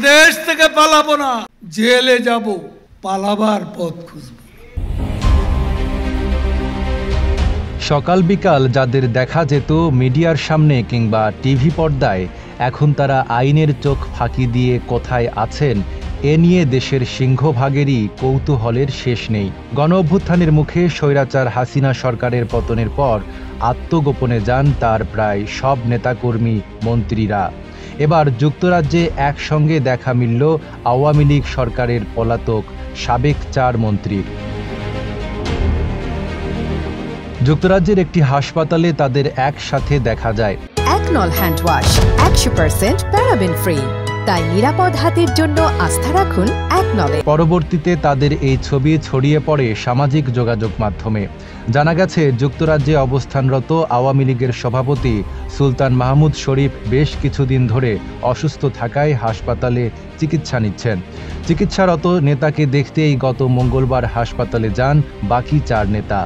দেশ থেকে পালাবো না, জেলে যাব, পালাবার পথ খুঁজব। সকাল বিকাল যাদের দেখা যেত মিডিয়ার সামনে কিংবা টিভি পর্দায়, এখন তারা আইনের চোখ ফাঁকি দিয়ে কোথায় আছেন এ নিয়ে দেশের সিংহভাগেরই কৌতূহলের শেষ নেই। গণ অভ্যুত্থানের মুখে স্বৈরাচার হাসিনা সরকারের পতনের পর আত্মগোপনে যান তার প্রায় সব নেতাকর্মী, মন্ত্রীরা। এবার যুক্তরাজ্যে একসঙ্গে দেখা মিলল আওয়ামী লীগ সরকারের পলাতক সাবেক 4 মন্ত্রীর। যুক্তরাজ্যের একটি হাসপাতালে তাদের একসাথে দেখা যায়। একনল হ্যান্ড ওয়াশ 100% প্যারাবেন ফ্রি, তাই নিরাপদ হাতের জন্য আস্থা রাখুন একনলে। পরবর্তীতে তাদের এই ছবি ছড়িয়ে পড়ে সামাজিক যোগাযোগ মাধ্যমে। জানা গেছে, যুক্তরাজ্যে অবস্থানরত আওয়ামী লীগের সভাপতি সুলতান মাহমুদ শরীফ বেশ কিছুদিন ধরে অসুস্থ থাকায় হাসপাতালে চিকিৎসা নিচ্ছেন। চিকিৎসারত নেতাকে দেখতেই গত মঙ্গলবার হাসপাতালে যান বাকি 4 নেতা।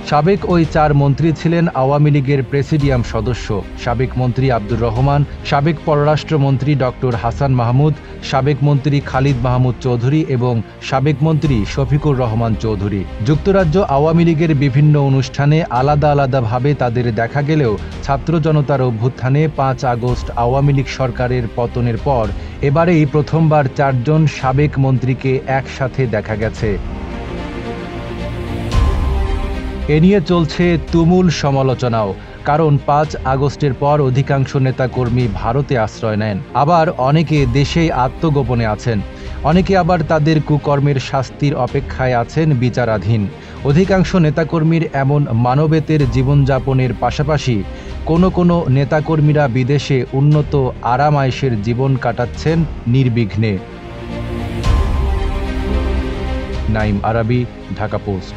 সাবেক ওই 4 মন্ত্রী ছিলেন আওয়ামী লীগের প্রেসিডিয়াম সদস্য সাবেক মন্ত্রী আব্দুর রহমান, সাবেক পররাষ্ট্রমন্ত্রী ডক্টর হাসান মাহমুদ, সাবেক মন্ত্রী খালিদ মাহমুদ চৌধুরী এবং সাবেক মন্ত্রী শফিকুর রহমান চৌধুরী। যুক্তরাজ্য আওয়ামী লীগের বিভিন্ন অনুষ্ঠানে আলাদা আলাদাভাবে তাদের দেখা গেলেও ছাত্র জনতার অভ্যুত্থানে 5 আগস্ট আওয়ামী লীগ সরকারের পতনের পর এবারেই প্রথমবার 4 জন সাবেক মন্ত্রীকে একসাথে দেখা গেছে। এ নিয়ে চলছে তুমুল সমালোচনাও, কারণ 5 আগস্টের পর অধিকাংশ নেতাকর্মী ভারতে আশ্রয় নেন, আবার অনেকে দেশেই আত্মগোপনে আছেন, অনেকে আবার তাদের কুকর্মের শাস্তির অপেক্ষায় আছেন বিচারাধীন। অধিকাংশ নেতাকর্মীর এমন মানবেতর জীবনযাপনের পাশাপাশি কোনো নেতাকর্মীরা বিদেশে উন্নত আরাম আয়েশের জীবন কাটাচ্ছেন নির্বিঘ্নে। নাইম আরাবী, ঢাকা পোস্ট।